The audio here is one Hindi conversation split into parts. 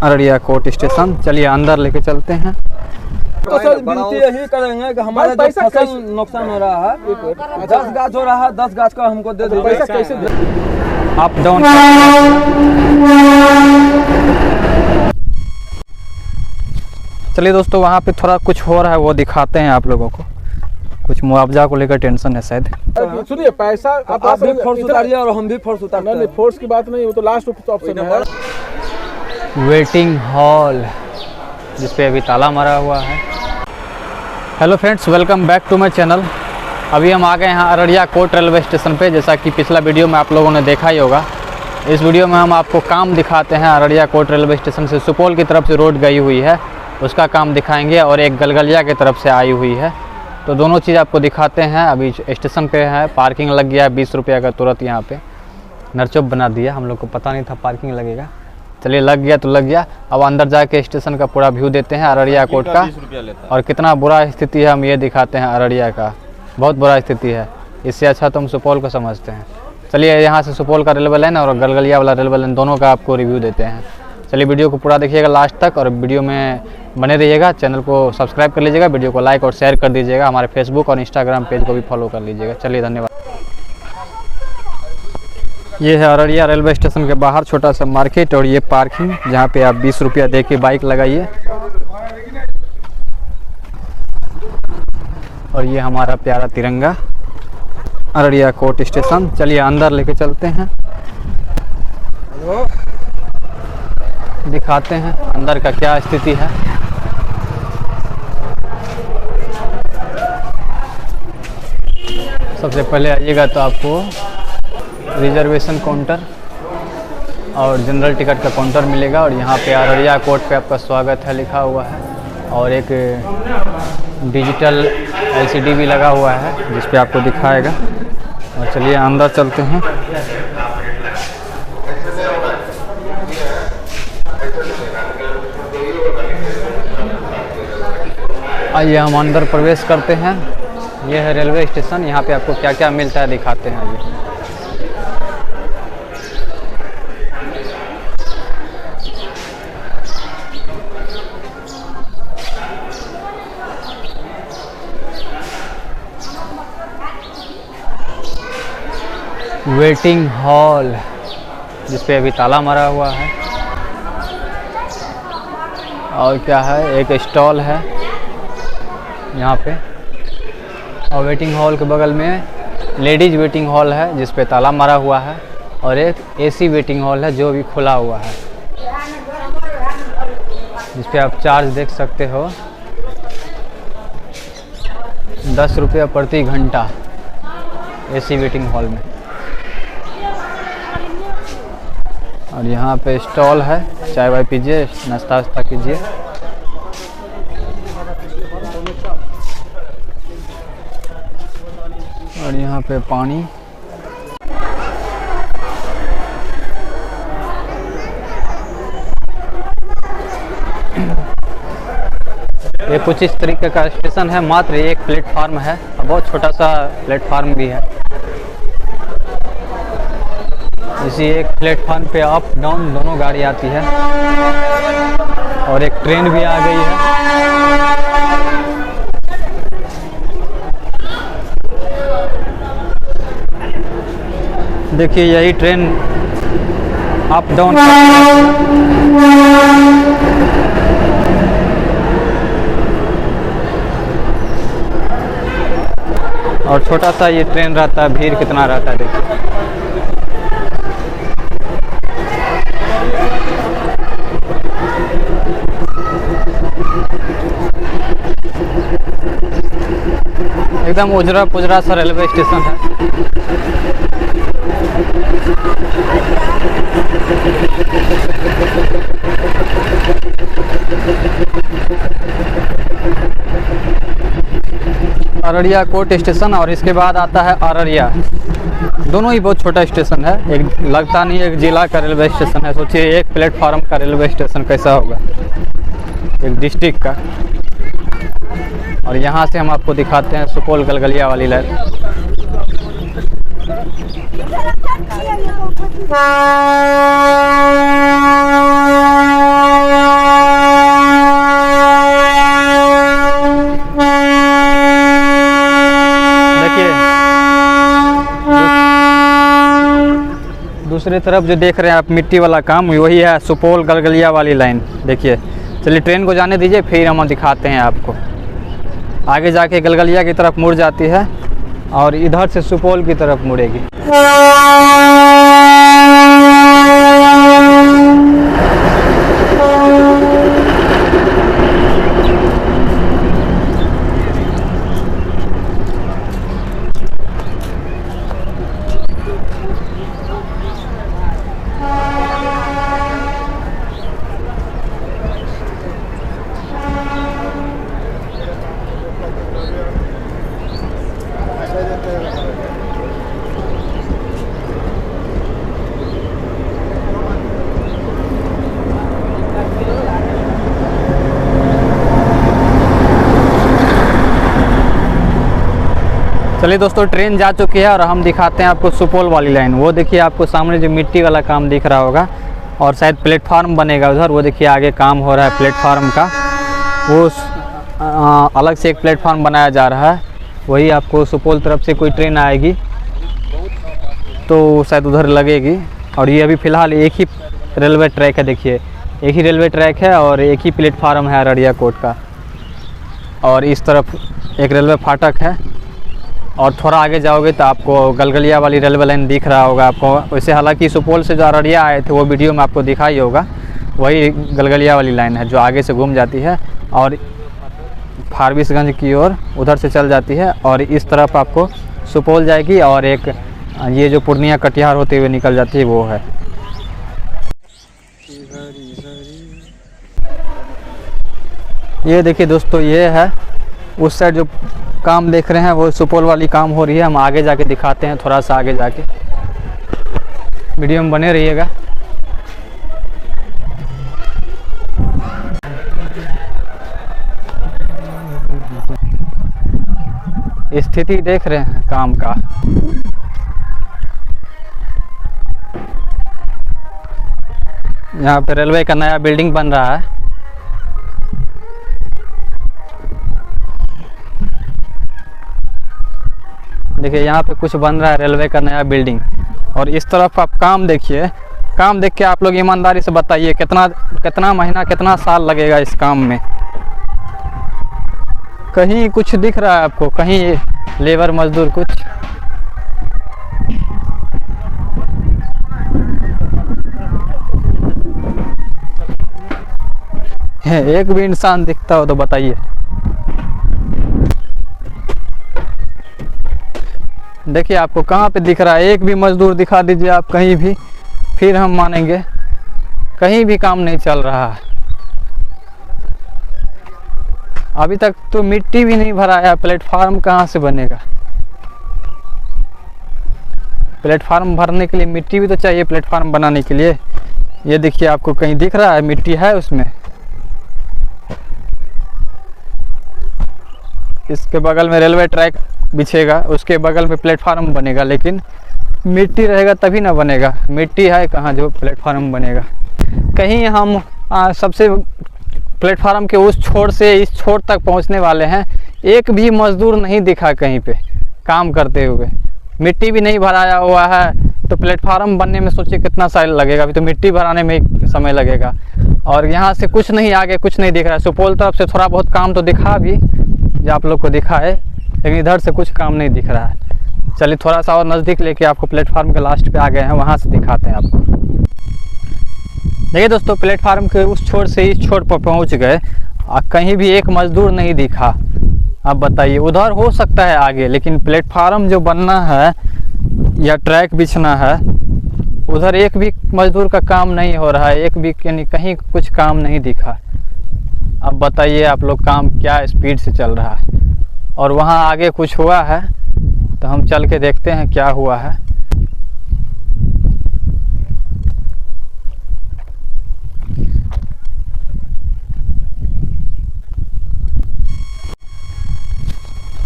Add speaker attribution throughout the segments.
Speaker 1: Araria court station. चलिए अंदर लेके चलते हैं।
Speaker 2: तो सर विनती यही करेंगे कि हमारा जो फसल नुकसान हो रहा है 10 गाछ हो रहा है, 10 गाछ का हमको दे दीजिए। पैसा कैसे
Speaker 1: अप डाउन। चलिए दोस्तों, वहाँ पे थोड़ा कुछ हो रहा है, वो दिखाते हैं आप लोगों को। कुछ मुआवजा को लेकर टेंशन है शायद।
Speaker 3: सुनिए, पैसा
Speaker 2: आप भी फोर्स उतारिए और हम भी फोर्स उतारते हैं।
Speaker 3: नहीं, फोर्स की बात नहीं, वो तो लास्ट ऑप्शन है।
Speaker 1: वेटिंग हॉल जिस पे अभी ताला मारा हुआ है। Hello friends, welcome back to my channel. अभी हम आ गए हैं अररिया कोर्ट रेलवे स्टेशन पे। जैसा कि पिछला वीडियो में आप लोगों ने देखा ही होगा, इस वीडियो में हम आपको काम दिखाते हैं। अररिया कोर्ट रेलवे स्टेशन से सुपौल की तरफ से रोड गई हुई है, उसका काम दिखाएंगे, और एक गलगलिया की तरफ से आई हुई है, तो दोनों चीज़ आपको दिखाते हैं। अभी स्टेशन पे है, पार्किंग लग गया है 20 रुपये का, तुरंत यहाँ पे नरचुप बना दिया। हम लोग को पता नहीं था पार्किंग लगेगा, चलिए लग गया तो लग गया। अब अंदर जाके स्टेशन का पूरा व्यू देते हैं अररिया कोर्ट का, और कितना बुरा स्थिति है हम ये दिखाते हैं। अररिया का बहुत बुरा स्थिति है, इससे अच्छा तो हम सुपौल को समझते हैं। चलिए यहाँ से सुपौल का रेलवे लाइन और गलगलिया वाला रेलवे लाइन दोनों का आपको रिव्यू देते हैं। चलिए वीडियो को पूरा देखिएगा लास्ट तक, और वीडियो में बने रहिएगा। चैनल को सब्सक्राइब कर लीजिएगा, वीडियो को लाइक और शेयर कर दीजिएगा। हमारे फेसबुक और इंस्टाग्राम पेज को भी फॉलो कर लीजिएगा। चलिए धन्यवाद। ये है अररिया रेलवे स्टेशन के बाहर छोटा सा मार्केट, और ये पार्किंग जहाँ पे आप 20 रुपया दे के बाइक लगाइए। और ये हमारा प्यारा तिरंगा अररिया कोर्ट स्टेशन। चलिए अंदर लेके चलते हैं, दिखाते हैं अंदर का क्या स्थिति है। सबसे पहले आइएगा तो आपको रिजर्वेशन काउंटर और जनरल टिकट का काउंटर मिलेगा, और यहाँ पे अररिया कोर्ट पे आपका स्वागत है लिखा हुआ है, और एक डिजिटल LCD भी लगा हुआ है जिस पे आपको दिखाएगा। और चलिए अंदर चलते हैं। आइए हम अंदर प्रवेश करते हैं। यह है रेलवे स्टेशन, यहाँ पे आपको क्या क्या मिलता है दिखाते हैं। आइए वेटिंग हॉल जिस पे अभी ताला मारा हुआ है, और क्या है, एक स्टॉल है यहाँ पे, और वेटिंग हॉल के बगल में लेडीज़ वेटिंग हॉल है जिस पे ताला मारा हुआ है, और एक AC वेटिंग हॉल है जो भी खुला हुआ है, जिस पे आप चार्ज देख सकते हो 10 रुपया प्रति घंटा AC वेटिंग हॉल में। और यहाँ पे स्टॉल है, चाय वाय पीजिए, नाश्ता वास्ता कीजिए। और यहाँ पे पानी, ये कुछ इस तरीके का स्टेशन है। मात्र एक प्लेटफार्म है, बहुत छोटा सा प्लेटफार्म भी है। इसी एक प्लेटफार्म पे अप डाउन दोनों गाड़ी आती है, और एक ट्रेन भी आ गई है। देखिए यही ट्रेन अप डाउन, और छोटा सा ये ट्रेन रहता है, भीड़ कितना रहता है देखिए। एकदम उजरा पुजरा सा रेलवे स्टेशन है। अररिया कोर्ट स्टेशन, और इसके बाद आता है अररिया। दोनों ही बहुत छोटा स्टेशन है, एक लगता नहीं एक जिला का रेलवे स्टेशन है। सोचिए एक प्लेटफार्म का रेलवे स्टेशन कैसा होगा, एक डिस्ट्रिक्ट का। और यहाँ से हम आपको दिखाते हैं सुपौल गलगलिया वाली लाइन। दूसरी तरफ जो देख रहे हैं आप मिट्टी वाला काम, वही है सुपौल गलगलिया वाली लाइन। देखिए, चलिए ट्रेन को जाने दीजिए, फिर हम दिखाते हैं आपको। आगे जाके गलगलिया की तरफ मुड़ जाती है और इधर से सुपौल की तरफ मुड़ेगी। चलिए दोस्तों, ट्रेन जा चुकी है और हम दिखाते हैं आपको सुपौल वाली लाइन। वो देखिए, आपको सामने जो मिट्टी वाला काम दिख रहा होगा और शायद प्लेटफार्म बनेगा उधर। वो देखिए आगे काम हो रहा है प्लेटफार्म का, वो अलग से एक प्लेटफार्म बनाया जा रहा है। वही आपको सुपौल तरफ से कोई ट्रेन आएगी तो शायद उधर लगेगी। और ये अभी फ़िलहाल एक ही रेलवे ट्रैक है। देखिए, एक ही रेलवे ट्रैक है और एक ही प्लेटफार्म है अररिया कोट का। और इस तरफ एक रेलवे फाटक है और थोड़ा आगे जाओगे तो आपको गलगलिया वाली रेलवे लाइन दिख रहा होगा आपको। वैसे हालांकि सुपौल से जो अररिया आए थे वो वीडियो में आपको दिखाई होगा, वही गलगलिया वाली लाइन है जो आगे से घूम जाती है और फारबिसगंज की ओर उधर से चल जाती है और इस तरफ आपको सुपौल जाएगी और एक ये जो पूर्णिया कटिहार होते हुए निकल जाती है वो है। ये देखिए दोस्तों, ये है उस साइड जो काम देख रहे हैं वो सुपौल वाली काम हो रही है। हम आगे जाके दिखाते हैं, थोड़ा सा आगे जाके। वीडियो में बने रहिएगा। स्थिति देख रहे हैं काम का। यहाँ पे रेलवे का नया बिल्डिंग बन रहा है। देखिए, यहाँ पे कुछ बन रहा है रेलवे का नया बिल्डिंग। और इस तरफ आप काम देखिए, काम देख के आप लोग ईमानदारी से बताइए कितना महीना कितना साल लगेगा इस काम में। कहीं कुछ दिख रहा है आपको, कहीं लेबर मजदूर कुछ। एक भी इंसान दिखता हो तो बताइए। देखिए आपको कहाँ पे दिख रहा है, एक भी मजदूर दिखा दीजिए आप कहीं भी, फिर हम मानेंगे। कहीं भी काम नहीं चल रहा है। अभी तक तो मिट्टी भी नहीं भरा है। प्लेटफार्म कहाँ से बनेगा? प्लेटफार्म भरने के लिए मिट्टी भी तो चाहिए, प्लेटफार्म बनाने के लिए। ये देखिए, आपको कहीं दिख रहा है मिट्टी है उसमें? इसके बगल में रेलवे ट्रैक बिछेगा, उसके बगल में प्लेटफार्म बनेगा, लेकिन मिट्टी रहेगा तभी ना बनेगा। मिट्टी है कहाँ जो प्लेटफार्म बनेगा? कहीं हम सबसे प्लेटफार्म के उस छोर से इस छोर तक पहुंचने वाले हैं, एक भी मजदूर नहीं दिखा कहीं पे काम करते हुए। मिट्टी भी नहीं भराया हुआ है तो प्लेटफार्म बनने में सोचिए कितना साल लगेगा। अभी तो मिट्टी भराने में समय लगेगा। और यहाँ से कुछ नहीं, आगे कुछ नहीं दिख रहा है। सुपौल तरफ से थोड़ा बहुत काम तो दिखा भी, जो आप लोग को दिखा है, लेकिन इधर से कुछ काम नहीं दिख रहा है। चलिए थोड़ा सा और नज़दीक लेके आपको प्लेटफार्म के लास्ट पे आ गए हैं, वहाँ से दिखाते हैं आपको। देखिए दोस्तों, प्लेटफार्म के उस छोर से इस छोर पर पहुँच गए, कहीं भी एक मजदूर नहीं दिखा। अब बताइए, उधर हो सकता है आगे, लेकिन प्लेटफार्म जो बनना है या ट्रैक बिछना है, उधर एक भी मजदूर का काम नहीं हो रहा है। एक भी कहीं कुछ काम नहीं दिखा। अब बताइए आप लोग, काम क्या स्पीड से चल रहा है। और वहाँ आगे कुछ हुआ है तो हम चल के देखते हैं क्या हुआ है।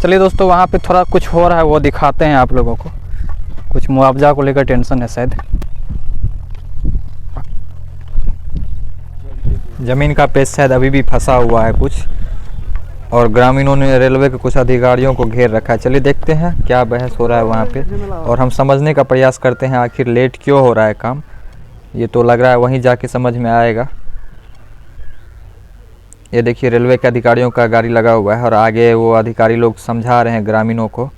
Speaker 1: चलिए दोस्तों, वहाँ पे थोड़ा कुछ हो रहा है, वो दिखाते हैं आप लोगों को। कुछ मुआवजा को लेकर टेंशन है शायद। ज़मीन का पेच शायद अभी भी फंसा हुआ है कुछ।
Speaker 4: और ग्रामीणों ने रेलवे के कुछ अधिकारियों को घेर रखा है। चलिए देखते हैं क्या बहस हो रहा है वहाँ पे, और हम समझने का प्रयास करते हैं आखिर लेट क्यों हो रहा है काम। ये तो लग रहा है वहीं जाके समझ में आएगा। ये देखिए रेलवे के अधिकारियों का गाड़ी लगा हुआ है और आगे वो अधिकारी लोग समझा रहे हैं ग्रामीणों को,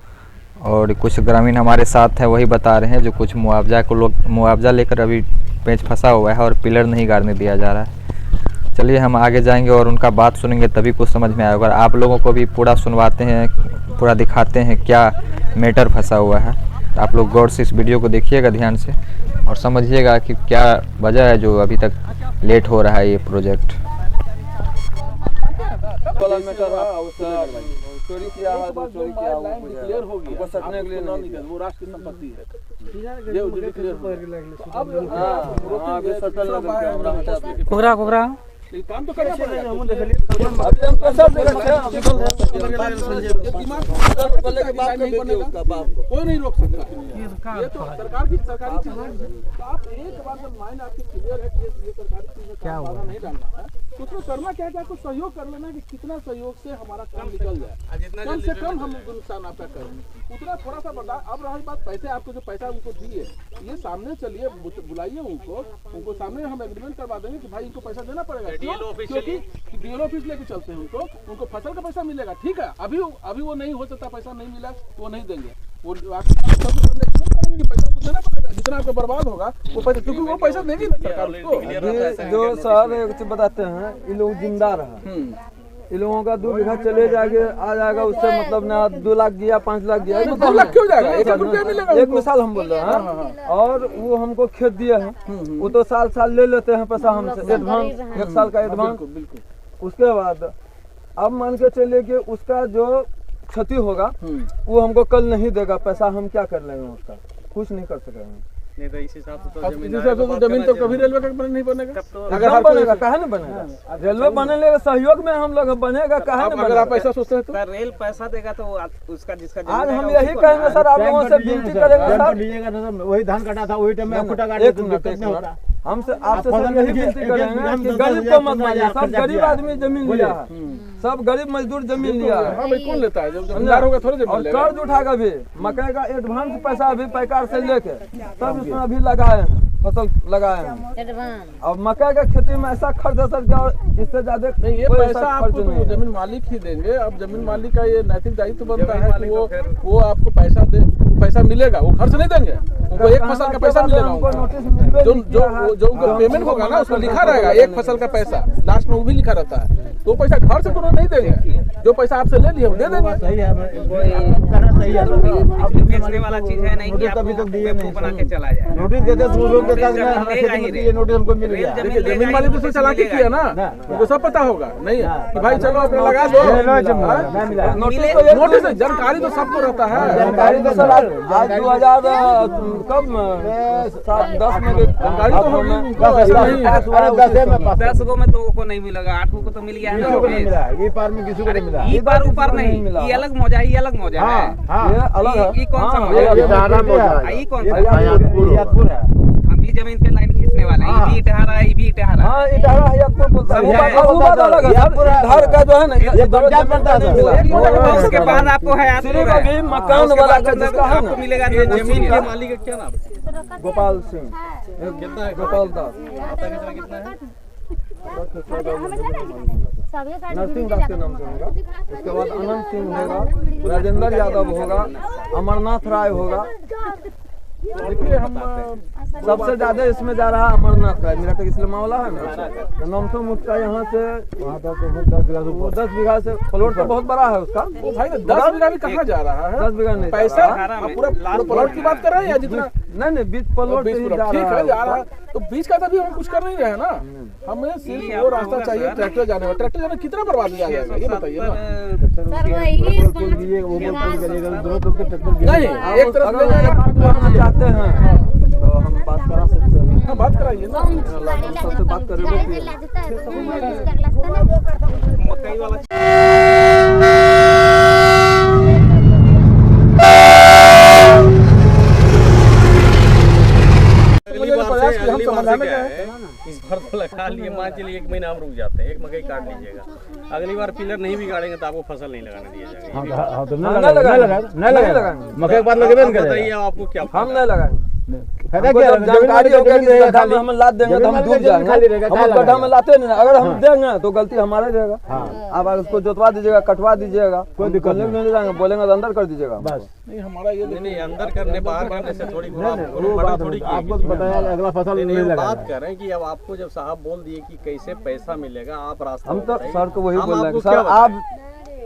Speaker 4: और कुछ ग्रामीण हमारे साथ हैं वही बता रहे हैं जो कुछ मुआवजा लेकर अभी पेंच फंसा हुआ है और पिलर नहीं गाड़ने दिया जा रहा है। चलिए हम आगे जाएंगे और उनका बात सुनेंगे, तभी कुछ समझ में आएगा। और आप लोगों को भी पूरा सुनवाते हैं, पूरा दिखाते हैं क्या मैटर फंसा हुआ है। तो आप लोग गौर से इस वीडियो को देखिएगा ध्यान से और समझिएगा कि क्या वजह है जो अभी तक लेट हो रहा है ये प्रोजेक्ट।
Speaker 2: चोरी किया है तो चोरी किया वो
Speaker 3: क्लियर हो गया,
Speaker 2: हमको सटने के लिए नहीं
Speaker 3: निकल, वो राष्ट्र की संपत्ति है। ये उजली क्लियर हो गया। अब
Speaker 2: हां अभी सटल लग गया हमरा हटा दे।
Speaker 1: कोगरा
Speaker 3: ये काम तो करना पड़ेगा।
Speaker 2: अभी हम पैसा दे रखे हैं बोलने के बाद नहीं बनेगा उसका बाप को
Speaker 3: कोई नहीं रोक सकता। ये तो सरकार की सरकारी चीज है। तो आप एक बार जब माइंड आपकी क्लियर है कि ये सरकारी चीज है, क्या होगा नहीं डालना है, तो उसमें करना क्या है, कुछ सहयोग कर लेना कि कितना सहयोग से हमारा काम निकल जाए। कम से कम हम नुकसान आपका करें उतना थोड़ा सा बर्दाश्त। अब रही बात पैसे, आपको जो पैसा उनको दिए ये सामने चलिए बुलाइए उनको सामने हम एग्रीमेंट करवा देंगे कि भाई इनको पैसा देना पड़ेगा, क्योंकि डीएल ऑफिस लेके चलते हैं उनको फसल का पैसा मिलेगा। ठीक है, अभी वो नहीं हो सकता, पैसा नहीं मिला वो नहीं देंगे, वो पैसा उनको देना पड़ेगा। जितना आपको बर्बाद होगा वो पैसा, क्योंकि वो पैसा देगी सरकार उसको।
Speaker 2: जो सर एक चीज बताते हैं, ये लोग जिंदा रहा, इन लोगों का 2 बीघा चले जाके आ जाएगा, उससे मतलब ना 2 लाख गया 5 लाख गया,
Speaker 3: 2 लाख क्यों जाएगा, 1 लाख रुपया मिलेगा।
Speaker 2: एक मिसाल हम बोल रहे हैं। और वो हमको खेत दिया है, वो तो साल ले लेते हैं पैसा हमसे, एडवांस 1 साल का एडवांस। उसके बाद अब मान के चलिए कि उसका जो क्षति होगा वो हमको कल नहीं देगा पैसा, हम क्या कर लेंगे, उसका कुछ नहीं कर सकेंगे।
Speaker 1: नहीं तो इस हिसाब से तो
Speaker 3: जमीन तो कभी रेलवे का नहीं बनेगा।
Speaker 2: अगर बनेगा कहा नहीं बनेगा, रेलवे बने सहयोग में हम लोग बनेगा, कहा नहीं
Speaker 3: अगर आप पैसा सोचते हैं तो
Speaker 1: रेल पैसा देगा तो उसका जिसका
Speaker 2: आज हम यही कहेंगे सर, आप लोगों से विनती करेंगे सर,
Speaker 5: वही धान कटा था वही टाइम में फुटा काट
Speaker 2: हमसे आपसे सर यही विनती करेंगे कि गरीब को मत मारिए। सब गरीब आदमी जमीन लिया है, सब गरीब मजदूर जमीन लिया है।
Speaker 3: हाँ भाई कौन लेता है, जब जमींदार होगा थोड़ी
Speaker 2: और कर्ज उठाकर भी मकई का एडवांस पैसा अभी पैकार से लेके तब इसमें अभी लगाए हैं, फसल लगाए हैं। अब मकई का खेती में ऐसा खर्च है सर, क्या इससे ज्यादा
Speaker 3: नहीं, ये पैसा आपको तो जमीन मालिक ही देंगे। अब जमीन मालिक का ये नैतिक दायित्व बनता है कि वो आपको पैसा दे, पैसा मिलेगा, वो खर्च नहीं देंगे, उनको 1 फसल का पैसा मिलेगा। जो उनको पेमेंट होगा ना उसमें लिखा रहेगा 1 फसल का पैसा, लास्ट में वो भी लिखा रहता है। तो पैसा घर से तो नहीं देंगे, जो पैसा आपसे ले लिए वो दे देंगे।
Speaker 5: सही है, सही है,
Speaker 1: बेचने वाला चीज है नहीं कि
Speaker 5: अभी तक दिए नहीं,
Speaker 1: बना के चला जाए।
Speaker 5: नोटिस देते लोग के साथ ये नोटिस हमको मिल गया।
Speaker 3: देखिए जमीन मालिक उससे चालाकी किया ना, उनको सब पता होगा नहीं कि भाई चलो अपने लगा दो। नोटिस जानकारी तो सबको रहता है,
Speaker 2: जानकारी तो सर आज 2000 कब 10 में
Speaker 3: जानकारी तो होगी उनको, ऐसा नहीं है।
Speaker 1: 10 गो में 2 को नहीं मिलेगा, 8 को तो मिल गया है।
Speaker 5: ये पार में किसी को नहीं मिला,
Speaker 1: ये पार ऊपर नहीं, ये अलग मौजा है, ये अलग मौजा है।
Speaker 2: ये अलग है।
Speaker 1: ये कौन सा
Speaker 2: हाँ,
Speaker 1: मौजा है? ये कौन सा है? हम ही जमीन के लाइन खींचने वाले हैं, ये भी इटहारा है, ये भी इटहारा है।
Speaker 2: हाँ इटारा है, आपको बोलता है वो बात अलग है सर। घर का जो है ना ये बराबर पड़ता है,
Speaker 1: उसके बाद आपको है
Speaker 2: सिर्फ अभी मकान वाला का जिसका है ना
Speaker 1: मिलेगा। जमीन के मालिक का क्या नाम है?
Speaker 2: गोपाल सिंह, कितना है गोपाल दास, नरसिंह दास के नाम से होगा। उसके बाद अनंत सिंह होगा, राजेंद्र यादव होगा, अमरनाथ राय होगा।
Speaker 3: देखिए हम
Speaker 2: सबसे ज्यादा इसमें जा रहा है अमरनाथ राय, मेरा इस्लामा वाला है ना, नमसो मुफ्ता यहाँ से 10 बीघा से प्लॉट तो बहुत बड़ा है उसका।
Speaker 3: वो भाई 10 बीघा भी कहाँ जा रहा है,
Speaker 2: 10 बीघा नहीं
Speaker 3: पैसा आप पूरा प्लॉट की बात कर रहे हैं या जितना
Speaker 2: नहीं 20 प्लॉट
Speaker 3: ठीक है जा रहा है, तो बीच का तभी हम कुछ कर नहीं रहे ना। हमें सिर्फ वो रास्ता चाहिए ट्रैक्टर जाने में। ट्रैक्टर जाने कितना बर्बाद जा जाएगा ये बताइए ना। नहीं एक तरफ ले जाएगा
Speaker 2: चाहते हैं तो हम बात करा सकते हैं।
Speaker 3: हाँ बात कराइए ना,
Speaker 2: सबसे बात करेंगे।
Speaker 3: प्रयास हम समझाने का है।
Speaker 6: लगा लिए, मान चलिए 1 महीना हम रुक जाते हैं, एक मकई काट लीजिएगा, अगली बार पिलर नहीं बिगाड़ेंगे तो आपको फसल नहीं लगाने दिया जाएगा।
Speaker 5: हाँ तो नहीं लगाएंगे, मकई के बाद लगेबे नहीं
Speaker 6: बताइए
Speaker 5: करेगा।
Speaker 6: आपको क्या
Speaker 2: हम नहीं लगाएंगे।
Speaker 5: फायदा
Speaker 2: हमको
Speaker 5: क्या
Speaker 2: जब जानकारी हो गया कि इस गड्ढा में हम लाद देंगे तो हम डूब जाएंगे, हम उस गड्ढा में लाते नहीं, अगर हम देंगे तो गलती हमारा रहेगा। आप उसको जोतवा दीजिएगा, कटवा दीजिएगा, कोई दिक्कत नहीं जाएंगे, बोलेंगे तो अंदर कर दीजिएगा बस।
Speaker 3: नहीं हमारा ये
Speaker 6: नहीं अंदर करने बाहर करने से थोड़ी
Speaker 5: आपको बताया अगला फसल नहीं लगा।
Speaker 6: बात कर रहे हैं कि अब आपको जब साहब बोल दिए कि कैसे पैसा मिलेगा, आप रास्ता
Speaker 2: हम तो
Speaker 6: बताइए।
Speaker 2: सर को वही
Speaker 6: हम
Speaker 2: बोल रहे हैं
Speaker 6: आपको
Speaker 2: कि सर
Speaker 6: क्या
Speaker 2: आप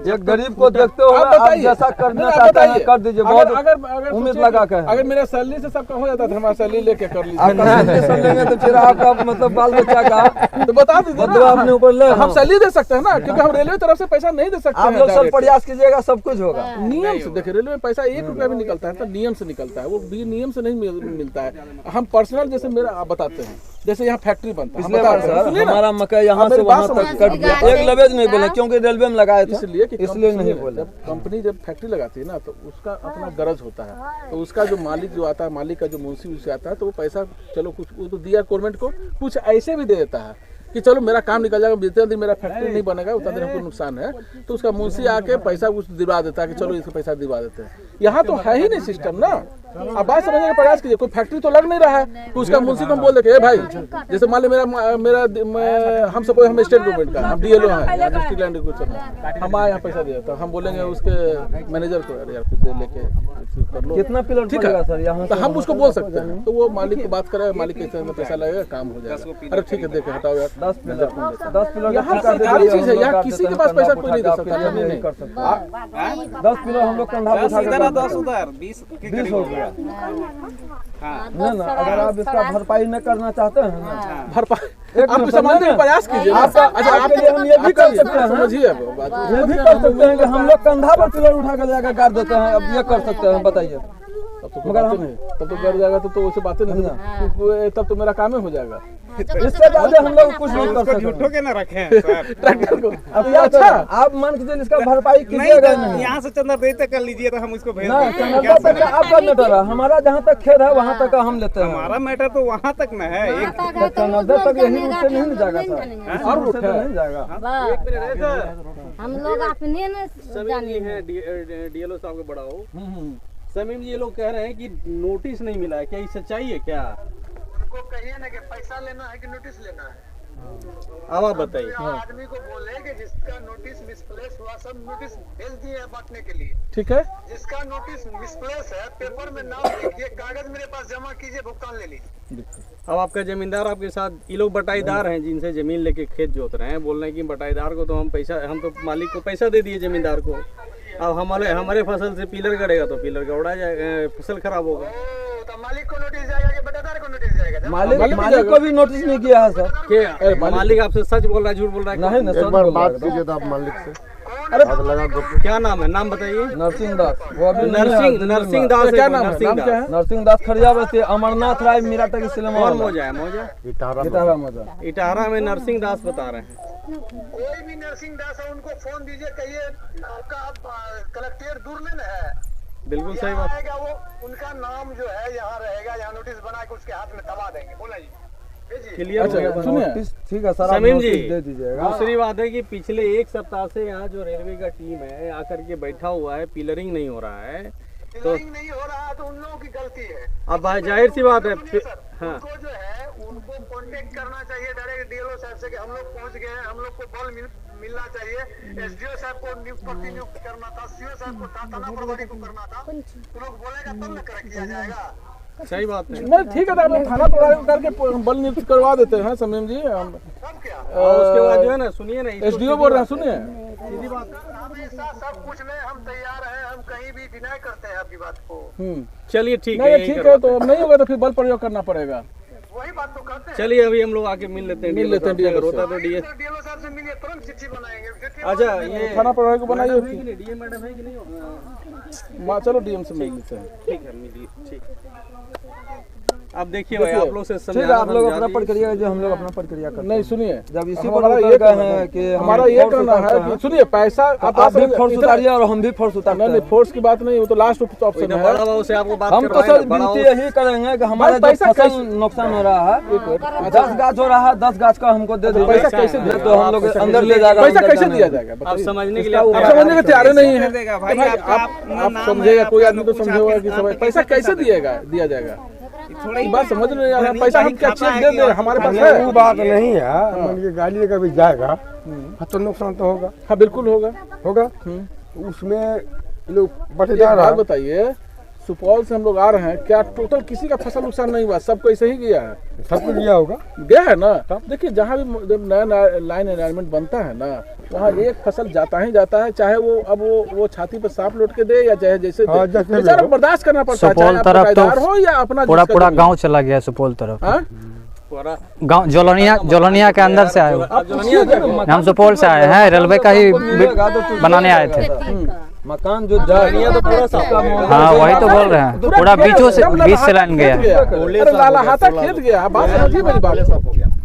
Speaker 2: एक गरीब को देखते हो,
Speaker 3: आप
Speaker 2: आप
Speaker 3: बताइए।
Speaker 2: जैसा करना
Speaker 3: नहीं, आप
Speaker 2: चाहते हैं
Speaker 3: बताइए।
Speaker 2: कर दीजिए,
Speaker 3: अगर
Speaker 2: बहुत उम्मीद
Speaker 3: सोचिए
Speaker 2: लगा
Speaker 3: कि
Speaker 2: के है।
Speaker 3: अगर मेरा सैलरी से सबका हो जाता था, हमारा सैलरी लेके कर लीजिए।
Speaker 2: आपका सैलरी सब लेंगे तो फिर आपका मतलब बाल बच्चा का
Speaker 3: तो बता दीजिए
Speaker 2: बदला अपने ऊपर ले।
Speaker 3: हम सैलरी दे सकते हैं ना, क्योंकि हम रेलवे तरफ से पैसा नहीं दे सकते
Speaker 2: आप
Speaker 3: हैं
Speaker 2: लोग सब
Speaker 3: direct।
Speaker 2: प्रयास कीजिएगा, सब कुछ होगा।
Speaker 3: नियम से देखिए, रेलवे में पैसा 1 रुपया भी निकलता है तो नियम से निकलता है, वो भी नियम से नहीं मिलता है। हम पर्सनल जैसे मेरा आप बताते हैं, जैसे यहाँ फैक्ट्री बनता है, हम
Speaker 2: पिछले बार
Speaker 3: बताते हैं,
Speaker 2: सर
Speaker 3: सुनिए ना।
Speaker 2: हमारा मकई यहाँ
Speaker 3: आप
Speaker 2: से
Speaker 3: मेरी
Speaker 2: वहाँ
Speaker 3: बात
Speaker 2: तक
Speaker 3: समझिए।
Speaker 2: कट गया, एक लवेज नहीं बोले क्योंकि रेलवे में लगाए थे,
Speaker 3: इसलिए कि
Speaker 2: इसलिए नहीं बोले।
Speaker 3: जब कंपनी जब फैक्ट्री लगाती है ना तो उसका अपना गरज होता है, तो उसका जो मालिक जो आता है, मालिक का जो मुंशी उसे आता है, तो वो पैसा चलो कुछ वो तो दिया गवर्नमेंट को, कुछ ऐसे भी दे देता है कि चलो मेरा काम निकल जाएगा, जितने दिन मेरा फैक्ट्री नहीं बनेगा उतना दिन हमको नुकसान है, तो उसका मुंशी आके पैसा कुछ दिलवा देता है कि चलो इसका पैसा दिलवा देते हैं। यहाँ तो है ही नहीं सिस्टम ना। आप बात समझने का प्रयास कीजिए, कोई फैक्ट्री तो लग नहीं रहा है तो उसका मुंशी को हम बोल देते हैं भाई, जैसे मान ली हम सपोज हम स्टेट गवर्नमेंट का हम डीएलओ है, डिस्ट्रिक्ट लैंड एक्विजिशन है, हम आए यहाँ पैसा दिया तो हम बोलेंगे उसके मैनेजर को अरे यार कुछ दे लेके कर लो,
Speaker 2: कितना पिलर
Speaker 3: ठीक
Speaker 2: पड़ेगा
Speaker 3: है
Speaker 2: सर यहाँ
Speaker 3: तो
Speaker 2: से?
Speaker 3: हम उसको बोल सकते हैं, तो वो मालिक को बात करे, मालिक के में पैसा लगेगा, काम हो जाएगा। अरे ठीक है देखे हटाओ यार
Speaker 2: 10 पिलर का
Speaker 3: यहाँ
Speaker 2: ठेका दे
Speaker 3: सरकारी
Speaker 2: दीजिए,
Speaker 3: चीज है,
Speaker 2: हम लोग
Speaker 3: यहाँ
Speaker 2: काट
Speaker 3: किसी
Speaker 2: देते
Speaker 3: के
Speaker 2: हैं,
Speaker 3: पास पैसा
Speaker 2: कंधा
Speaker 3: कोई नहीं दे
Speaker 2: उठा के
Speaker 3: सकता,
Speaker 2: आपके लिए
Speaker 3: नहीं
Speaker 2: कर सकते। 10 पिलर हम लोग कंधा उठा के 20 हो गया। नहीं ना, अगर आप इसका भरपाई न करना चाहते हैं ना,
Speaker 3: भरपाई
Speaker 2: एक
Speaker 3: आप
Speaker 2: मिनट
Speaker 3: समझने का
Speaker 2: समझे?
Speaker 3: प्रयास कीजिए ना।
Speaker 2: आपका
Speaker 3: अच्छा
Speaker 2: आपके लिए हम ये भी कर सकते हैं,
Speaker 3: समझिए अब बात
Speaker 2: ये भी कर सकते हैं कि हम लोग कंधा पर पिलर उठा के जाकर काट देते हैं, अब ये कर सकते हैं, बताइए।
Speaker 3: मगर हम नहीं, तब तो कर जाएगा तो वैसे बातें नहीं, तब तो मेरा काम ही हो जाएगा।
Speaker 2: इससे ज्यादा हम लोग कुछ नहीं कर सकते।
Speaker 7: झूठों के ना रखें सर।
Speaker 3: ट्रैक्टर को
Speaker 2: अब ये अच्छा, आप मान के चलिए इसका भरपाई कीजिएगा नहीं।
Speaker 7: यहाँ से चंदा देते कर लीजिए तो हम उसको भेज
Speaker 2: ना
Speaker 7: देंगे।
Speaker 2: चंदा तक का आपका मैटर है, हमारा जहाँ तक खेत है वहाँ तक का हम लेते हैं।
Speaker 7: हमारा मैटर तो वहाँ तक न है। एक
Speaker 2: चंदा तक यही रूट से नहीं जाएगा सर, और रूट से नहीं जाएगा।
Speaker 8: हम लोग अपने न
Speaker 6: समीम है डीएलओ साहब के बड़ा हो। समीम जी ये लोग कह रहे हैं कि नोटिस नहीं मिला है, क्या ये सच्चाई है क्या?
Speaker 9: उनको कहिए ना कि पैसा लेना है कि नोटिस लेना है।
Speaker 6: अब आप बताइए।
Speaker 9: आदमी को बोले कि जिसका नोटिस मिसप्लेस हुआ सब नोटिस भेज दिए हैं बांटने के लिए।
Speaker 3: ठीक है,
Speaker 9: जिसका नोटिस मिसप्लेस है पेपर में नाम लिखिए, कागज मेरे पास जमा कीजिए, भुगतान ले लीजिए।
Speaker 6: अब आपका जमींदार आपके साथ, ये लोग बटाईदार हैं जिनसे जमीन लेके खेत जोत रहे हैं, बोल रहे हैं कि बटाईदार को तो हम तो मालिक को पैसा दे दिए जमींदार को, अब हमारे फसल से पिलर गड़ेगा तो पिलर गड़ा जाएगा, फसल खराब होगा।
Speaker 9: तो मालिक को नोटिस जाएगा कि बटादार को नोटिस जाएगा?
Speaker 2: मालिक को भी नोटिस नहीं किया है सर।
Speaker 6: के मालिक आपसे सच बोल रहा है झूठ बोल रहा है?
Speaker 2: नहीं ना,
Speaker 5: एक बार बात कीजिए तो आप मालिक से।
Speaker 6: क्या नाम है, नाम बताइए।
Speaker 2: नरसिंह दास, वो अभी
Speaker 6: नरसिंह दास
Speaker 3: क्या नाम है? नाम क्या है?
Speaker 2: नरसिंह दास खड़ियावती, अमरनाथ राय मीरा तक सिनेमा
Speaker 6: कौन मौजा है? मौजा
Speaker 2: इटारा मौजा।
Speaker 6: इटारा में नरसिंह दास बता रहे हैं।
Speaker 9: कोई भी नरसिंह दास है उनको फोन दीजिए, कहिए आपका कलेक्टर दूर में है,
Speaker 6: बिल्कुल सही बात।
Speaker 9: आएगा वो, उनका नाम जो है यहाँ रहेगा, यहाँ नोटिस बना के उसके हाथ में दबा देंगे। बोला जी
Speaker 6: क्लियर हो गया
Speaker 3: अच्छा
Speaker 6: बात?
Speaker 3: सुनिए,
Speaker 2: ठीक है सर, आप
Speaker 6: समीम जी
Speaker 2: नोटिस दे दीजिएगा।
Speaker 6: दूसरी बात है कि पिछले 1 सप्ताह से यहाँ जो रेलवे का टीम है आकर के बैठा हुआ है, पिलरिंग नहीं हो रहा है, तो
Speaker 9: नहीं हो रहा तो उन लोगों की गलती है।
Speaker 6: अब भाई जाहिर सी बात है। हाँ,
Speaker 9: उनको जो है उनको कांटेक्ट करना चाहिए डायरेक्ट डीएलओ साहब से कि हम लोग पहुंच गए हैं, हम लोग को बल मिलना चाहिए। एसडीओ साहब को प्रतिनियुक्त करना था, सीओ साहब को थाना प्रभारी को करना था, तो लोग बोलेगा तब न कर किया जाएगा।
Speaker 6: सही बात है।
Speaker 3: नहीं ठीक है, तो आप लोग थाना प्रभारी को करके बल नियुक्त करवा देते हैं समीम जी। हम
Speaker 9: सब क्या
Speaker 6: और उसके बाद जो है ना, सुनिए ना,
Speaker 3: एसडीओ बोल रहे हैं, सुनिए
Speaker 6: सीधी बात।
Speaker 9: हमेशा सब कुछ ले, हम तैयार हैं, हम कहीं भी डिनाई करते हैं आपकी बात को।
Speaker 6: चलिए ठीक है,
Speaker 3: नहीं
Speaker 6: यही
Speaker 3: ठीक है,
Speaker 6: करवाते
Speaker 3: तो नहीं होगा तो फिर बल प्रयोग करना पड़ेगा।
Speaker 9: वही बात तो करते हैं।
Speaker 6: चलिए अभी हम लोग आके मिल लेते हैं,
Speaker 3: मिल लेते हैं
Speaker 6: अगर
Speaker 3: DLO
Speaker 6: होता तो डीए।
Speaker 9: डीएलओ साहब से मिलिए, तुरंत चिट्ठी बनाएंगे। चिट्ठी
Speaker 6: अच्छा ये
Speaker 3: थाना प्रभारी को बनाइए,
Speaker 6: डीए मैडम है कि नहीं?
Speaker 3: चलो डीएम से मिल लेते हैं।
Speaker 6: ठीक है, मिलिए। ठीक अब देखिए भाई आप लोग से
Speaker 2: ठीक है, आप लोग अपना प्रक्रिया जो हम लोग अपना प्रक्रिया करते
Speaker 3: नहीं सुनिए,
Speaker 2: जब इसी
Speaker 3: हमारा
Speaker 2: पर
Speaker 3: ये
Speaker 2: ये
Speaker 3: कहना
Speaker 2: है कि
Speaker 3: हमारा ये कहना है कि सुनिए पैसा
Speaker 2: आप भी फोर्स उतारिए और हम भी फोर्स उतारते
Speaker 3: नहीं
Speaker 2: हैं।
Speaker 3: फोर्स की बात नहीं, वो तो लास्ट ऑप्शन है।
Speaker 6: बड़ा बाबू से आपको बात
Speaker 2: हम तो सर विनती यही करेंगे कि हमारा जो
Speaker 3: पैसा
Speaker 2: फसल नुकसान हो रहा है 10 गाछ हो रहा है 10 गाछ का हमको दे दो।
Speaker 3: पैसा कैसे
Speaker 2: नहीं तो हम लोग अंदर ले जाएगा।
Speaker 3: पैसा कैसे दिया जाएगा?
Speaker 6: अब समझने के लिए
Speaker 3: आप समझने के तैयार नहीं है भाई, आप समझेगा, कोई आदमी तो समझेगा कि पैसा कैसे दिया जाएगा। थोड़ी बात समझ नहीं आ रहा, पैसा हम क्या चेक दे दे, हमारे पास है।
Speaker 5: वो बात नहीं है, मान लीजिए गाड़ी लेकर भी जाएगा तो नुकसान तो होगा।
Speaker 3: हाँ बिल्कुल होगा।
Speaker 5: उसमें लोग
Speaker 3: एक
Speaker 5: बटेदार
Speaker 3: बात बताइए, सुपौल से हम लोग आ रहे हैं, क्या टोटल किसी का फसल नुकसान नहीं हुआ? सबको ऐसे ही गया है,
Speaker 5: सबको दिया होगा।
Speaker 3: गया है ना। देखिए जहाँ भी जब नया लाइन अलाइनमेंट बनता है ना, वहाँ एक फसल जाता ही जाता है, चाहे वो अब वो छाती पर सांप लौट के दे या चाहे जैसे
Speaker 5: हाँ, जैसे
Speaker 3: बेचारा
Speaker 5: हो।
Speaker 3: बर्दाश्त करना पड़ता है,
Speaker 1: सुपौल
Speaker 3: चाहे आप
Speaker 1: तरफ तो
Speaker 3: बकायदार हो या अपना
Speaker 1: पूरा
Speaker 3: जिसका जमीन।
Speaker 1: गांव चला गया है सुपौल तरफ।
Speaker 3: हाँ?
Speaker 1: गांव जोलोनिया के अंदर से आए हो।
Speaker 3: आप पूछिए ना।
Speaker 1: हम सुपौल से आए हैं, रेलवे का ही बनाने आए थे।
Speaker 2: मकान जो जानिया तो पूरा सबका
Speaker 1: हाँ वही तो बोल रहे हैं, पूरा बीच से लाइन गया है।
Speaker 3: अरे लालाहाता खेत गया। आप बात समझिए मेरी बात,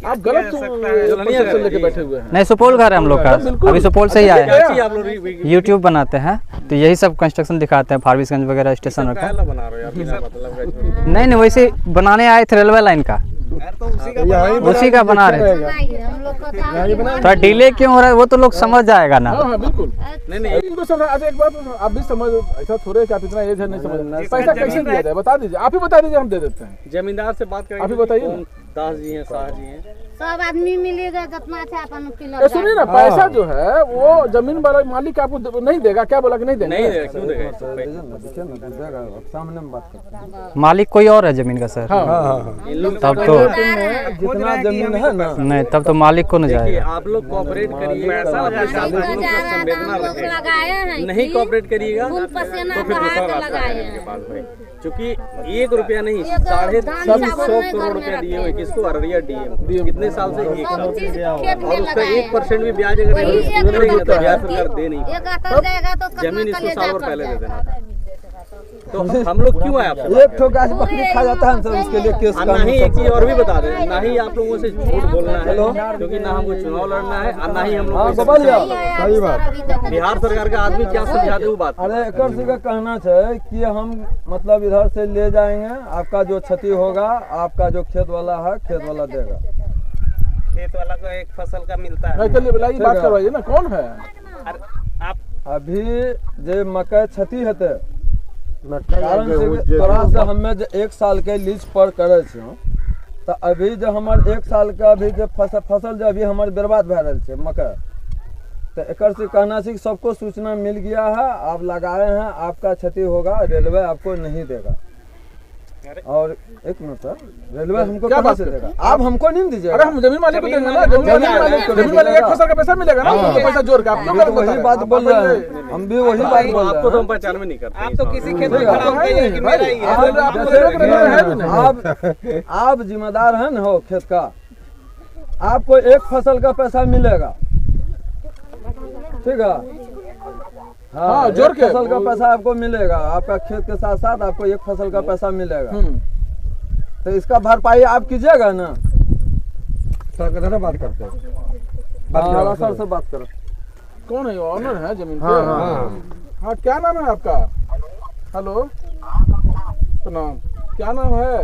Speaker 3: आप गलत परसेप्शन लेके बैठे हुए हैं।
Speaker 1: नहीं सुपौल घर है हम लोग का, अभी सुपौल से ही आए हैं।
Speaker 6: आप लोग
Speaker 1: यूट्यूब बनाते हैं तो यही सब कंस्ट्रक्शन दिखाते हैं, फारबिसगंज वगैरह स्टेशन रखा।
Speaker 6: पहला बना रहे हो आप, बिना मतलब
Speaker 1: नहीं वैसे बनाने आए थे रेलवे लाइन का, उसी का बना रहे थे।
Speaker 8: हम लोग को
Speaker 1: थोड़ा डिले क्यों हो रहा है वो तो लोग समझ जाएगा ना।
Speaker 3: हाँ बिल्कुल।
Speaker 6: नहीं
Speaker 3: लेकिन तो सर आज एक बात आप भी समझ, ऐसा थोड़े कि आप इतना एज है नहीं समझ, पैसा कैसे दिया जाए बता दीजिए, आप ही बता दीजिए, हम दे देते हैं।
Speaker 6: जमींदार से बात करेंगे।
Speaker 3: आप ही बताइए ना।
Speaker 6: दास जी हैं, शाह जी हैं,
Speaker 8: सब आदमी मिलेगा जितना अच्छा अपन
Speaker 3: ए,
Speaker 8: पिलर
Speaker 3: सुनिए ना, पैसा जो है वो जमीन वाला मालिक आपको नहीं देगा, क्या बोला कि नहीं देगा?
Speaker 6: नहीं देगा, क्यों देगा?
Speaker 2: सामने में बात करते हैं।
Speaker 1: मालिक कोई और है जमीन का सर।
Speaker 6: इन लोग
Speaker 1: तब तो
Speaker 2: जितना जमीन है ना,
Speaker 1: नहीं, तब तो मालिक को न
Speaker 6: देखिए,
Speaker 1: जाएगा।
Speaker 6: आप लोग कोऑपरेट करिए, पैसा अपने साथ में लोग संवेदना रखें।
Speaker 8: लगाए हैं,
Speaker 6: नहीं कोऑपरेट करिएगा
Speaker 8: खून पसीना
Speaker 6: तो फिर
Speaker 8: बहा
Speaker 6: दूसरा
Speaker 8: के
Speaker 6: रास्ता
Speaker 8: लगाए
Speaker 6: है
Speaker 8: हैं।
Speaker 6: आपके पास भाई, क्योंकि 1 रुपया नहीं,
Speaker 8: ये तो
Speaker 6: 350 करोड़ रुपया दिए हुए किसको? अररिया डीएम कितने साल से? 1 साल
Speaker 8: सब चीज
Speaker 6: से।
Speaker 8: खेत में
Speaker 6: और उसका
Speaker 8: लगाए
Speaker 6: 1% भी ब्याज अगर
Speaker 8: वही एक
Speaker 6: नहीं
Speaker 8: रुपया
Speaker 6: तो बिहार
Speaker 8: का
Speaker 6: सरकार दे नहीं।
Speaker 8: एक आता जाएगा तो कितना
Speaker 6: जमीन इसको
Speaker 8: कलेजा
Speaker 6: साल भर
Speaker 8: कट
Speaker 6: पहले दे
Speaker 8: जाएगा।
Speaker 6: देना। तो हम लोग क्यों आए आपसे?
Speaker 2: एक ठो गाछ बकरी खा जाता है सर, उसके लिए केस
Speaker 6: और ना ही एक चीज और भी बता दें, ना ही आप लोगों से झूठ बोलना है, क्योंकि ना हमको चुनाव लड़ना है और ना ही हम लोग
Speaker 2: हाँ
Speaker 6: पैसा
Speaker 2: बबल
Speaker 6: देना है।
Speaker 2: यार, सही बात।
Speaker 6: बिहार सरकार का आदमी क्या समझाते वो बात।
Speaker 2: अरे एक का कहना है कि हम मतलब इधर से ले जाएंगे, आपका जो क्षति होगा आपका जो खेत वाला है खेत वाला देगा।
Speaker 7: खेत वाला को एक फसल का मिलता है।
Speaker 3: नहीं चलिए बुलाइए, बात करवाइए ना, कौन है?
Speaker 7: आप
Speaker 2: अभी जे मकई क्षति हेतै कारण से तोरा से हमें जे 1 साल के लीज पर करे छे, तो अभी जो हमार 1 साल का अभी जो फसल जो अभी हमार बर्बाद भए रहल छे मकई, तो एकर से कहना है कि सबको सूचना मिल गया है, आप लगाए हैं, आपका क्षति होगा, रेलवे आपको नहीं देगा। और एक मिनट सर, रेलवे हमको
Speaker 3: क्या
Speaker 2: कहाँ
Speaker 3: बात
Speaker 2: से
Speaker 3: कर-
Speaker 2: देगा? आप हमको नहीं दीजिएगा।
Speaker 3: अरे हम जमीन मालिक को देंगे ना, जमीन मालिक एक फसल का पैसा मिलेगा ना, उनको पैसा जोड़ के आप
Speaker 2: हम भी वही बात बोल रहे हैं, हम भी वही बात बोल रहे
Speaker 6: आपको तो
Speaker 2: हैं।
Speaker 6: हम पहचान में नहीं करते।
Speaker 7: आप तो किसी खेत में
Speaker 2: ठीक है।
Speaker 7: खड़ा होके ये कि मेरा ही है।
Speaker 2: आप जिम्मेदार हैं ना हो खेत का, आपको एक फसल का पैसा मिलेगा, ठीक है? हाँ,
Speaker 3: जोड़
Speaker 2: एक
Speaker 3: के।
Speaker 2: फसल का पैसा आपको मिलेगा, आपका खेत के साथ साथ आपको एक फसल का पैसा मिलेगा। तो इसका भरपाई आप कीजिएगा ना।
Speaker 5: सर बात करते हैं,
Speaker 2: हाँ, सर से बात करो।
Speaker 3: कौन है? ऑनर है जमीन के?
Speaker 2: हाँ, हाँ।
Speaker 3: हाँ, क्या नाम है आपका? हेलो, प्रणाम, क्या नाम है?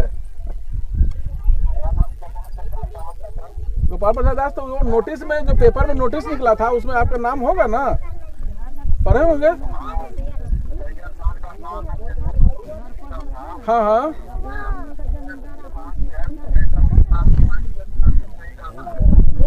Speaker 3: गोपाल प्रसाद दास। तो वो नोटिस में जो पेपर में नोटिस निकला था उसमें आपका नाम होगा ना, पढ़े होंगे? हाँ हाँ,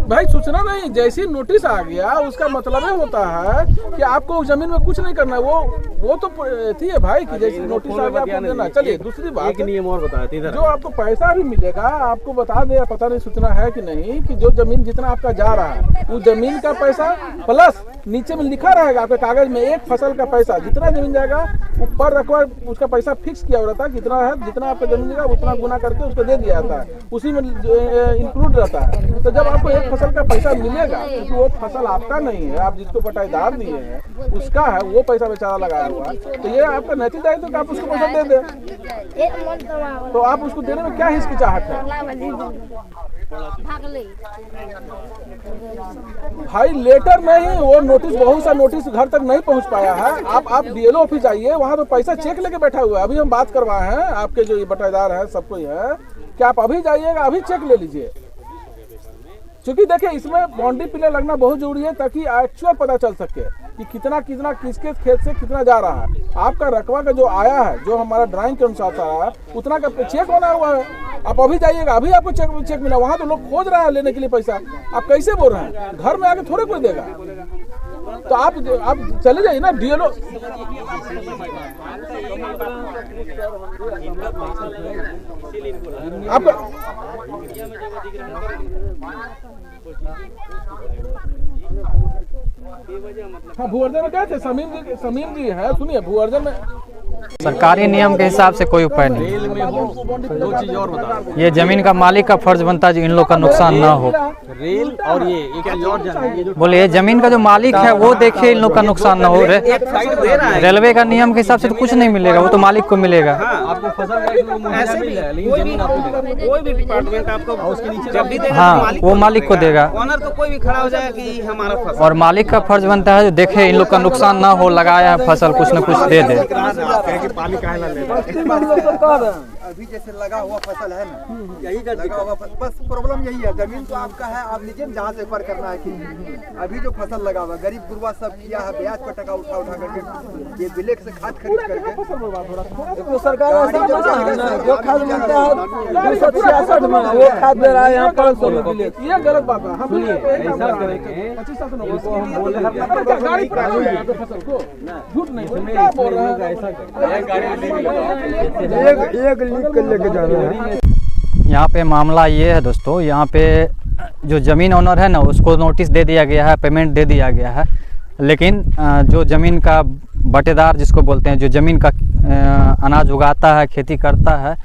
Speaker 3: भाई सूचना नहीं, जैसे नोटिस आ गया उसका मतलब ये होता है कि आपको उस जमीन में कुछ नहीं करना है। वो तो थी है भाई कि जैसे नोटिस आ गया आपको देना। चलिए दूसरी बात,
Speaker 6: एक नियम और बताया था,
Speaker 3: जो आपको पैसा भी मिलेगा आपको बता दे, पता नहीं सूचना है कि नहीं, कि जो जमीन जितना आपका जा रहा है उस जमीन का पैसा प्लस नीचे में लिखा रहेगा आपके कागज में एक फसल का पैसा जितना जमीन जाएगा ऊपर रखवा उसका पैसा फिक्स किया हुआ रहता है, कितना है जितना आपका जमीन जाएगा उतना गुना करके उसको दे दिया जाता है, उसी में इंक्लूड रहता है। तो जब आपको एक फसल का पैसा मिलेगा, क्योंकि वो फसल आपका नहीं है, आप जिसको बटाईदार दिए हैं उसका है, वो पैसा बेचारा लगाया हुआ है, तो ये आपका नैतिक दायित्व कि आप उसको पैसा दे दें। तो आप उसको देने में क्या हिचकिचाहट है? भाई लेटर नहीं, वो नोटिस बहुत सा नोटिस घर तक नहीं पहुंच पाया है। आप डीएलओ ऑफिस जाइए, वहाँ तो पैसा चेक लेके बैठा हुआ है। अभी हम बात करवाए हैं, आपके जो ये बटाईदार है सबको ही है कि आप अभी जाइएगा, अभी चेक ले लीजिए। क्योंकि देखिए इसमें बाउंड्री पिलर लगना बहुत जरूरी है ताकि एक्चुअल पता चल सके कि कितना कितना किसके खेत से कितना जा रहा है। आपका रकबा का जो आया है, जो हमारा ड्राइंग के अनुसार आया है, उतना का चेक होना हुआ है। आप अभी जाइएगा, अभी आपको चेक मिला। वहाँ तो लोग खोज रहे हैं लेने के लिए पैसा, आप कैसे बोल रहे हैं? घर में आके थोड़े कोई देगा। तो आप चले जाइए ना डीएलओ। आपका हाँ, भूअर्जन में क्या थे? समीम जी है, सुनिए, भूअर्जन में
Speaker 1: सरकारी नियम के हिसाब से कोई उपाय नहीं।
Speaker 6: दो चीज और बता,
Speaker 1: ये जमीन का मालिक का फर्ज बनता है जो इन लोग का नुकसान ना हो।
Speaker 6: रेल और ये एक चीज और जानना है,
Speaker 1: बोले ये जमीन का जो मालिक है वो देखे इन लोग का नुकसान ना हो। रेलवे का नियम के हिसाब से तो कुछ नहीं मिलेगा, वो तो मालिक को मिलेगा।
Speaker 6: आपको फसल कोई भी डिपार्टमेंट आपको उसके नीचे जब भी देगा,
Speaker 1: हाँ, वो मालिक को देगा।
Speaker 6: ऑनर तो कोई भी खड़ा हो जाएगा कि हमारा फसल,
Speaker 1: और मालिक का फर्ज बनता है जो देखे इन लोग का नुकसान ना हो, लगाया है फसल, कुछ न कुछ दे दे।
Speaker 6: पानी कहाँ ला ले
Speaker 5: अभी जैसे लगा हुआ फसल है ना, यही लगा हुआ बस प्रॉब्लम यही है। जमीन तो आपका है, आप नीचे जहाँ से ऊपर करना है कि अभी जो फसल लगा हुआ गरीब गुरबा सब किया है, ब्याज पर टका उठा करके ये ब्लैक से खाद खरीद करके
Speaker 2: तो सरकार ऐसा जो खाद मिलता है 266 में वो खाद दे रहा है यहाँ 500 में ब्लैक।
Speaker 3: ये गलत बात है। हम ऐसा करेंगे 25 हम बोले गाड़ी फसल को झूठ नहीं क्या बोल रहा है।
Speaker 5: एक लीक कर लेके जाना है।
Speaker 1: यहाँ पे मामला ये है दोस्तों, यहाँ पे जो ज़मीन ओनर है ना उसको नोटिस दे दिया गया है, पेमेंट दे दिया गया है, लेकिन जो ज़मीन का बटेदार जिसको बोलते हैं, जो ज़मीन का अनाज उगाता है, खेती करता है,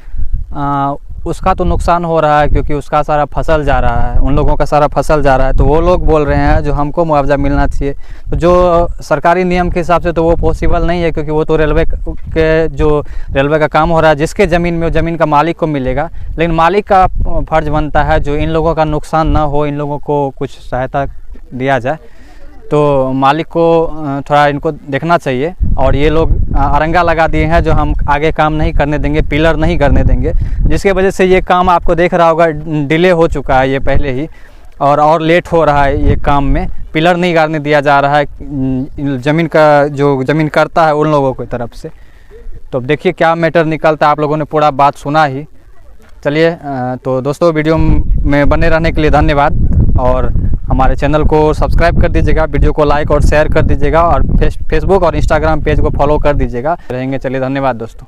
Speaker 1: उसका तो नुकसान हो रहा है क्योंकि उसका सारा फसल जा रहा है, उन लोगों का सारा फसल जा रहा है। तो वो लोग बोल रहे हैं जो हमको मुआवजा मिलना चाहिए। तो जो सरकारी नियम के हिसाब से तो वो पॉसिबल नहीं है, क्योंकि वो तो रेलवे का काम हो रहा है, जिसके ज़मीन में ज़मीन का मालिक को मिलेगा। लेकिन मालिक का फर्ज बनता है जो इन लोगों का नुकसान ना हो, इन लोगों को कुछ सहायता दिया जाए। तो मालिक को थोड़ा इनको देखना चाहिए। और ये लोग अरंगा लगा दिए हैं जो हम आगे काम नहीं करने देंगे, पिलर नहीं करने देंगे, जिसके वजह से ये काम आपको देख रहा होगा डिले हो चुका है ये पहले ही, और लेट हो रहा है ये काम में। पिलर नहीं गाड़ने दिया जा रहा है ज़मीन का, जो ज़मीन करता है उन लोगों की तरफ से। तो देखिए क्या मैटर निकलता है, आप लोगों ने पूरा बात सुना ही। चलिए तो दोस्तों वीडियो में बने रहने के लिए धन्यवाद, और हमारे चैनल को सब्सक्राइब कर दीजिएगा, वीडियो को लाइक और शेयर कर दीजिएगा, और फेसबुक और इंस्टाग्राम पेज को फॉलो कर दीजिएगा रहेंगे। चलिए धन्यवाद दोस्तों।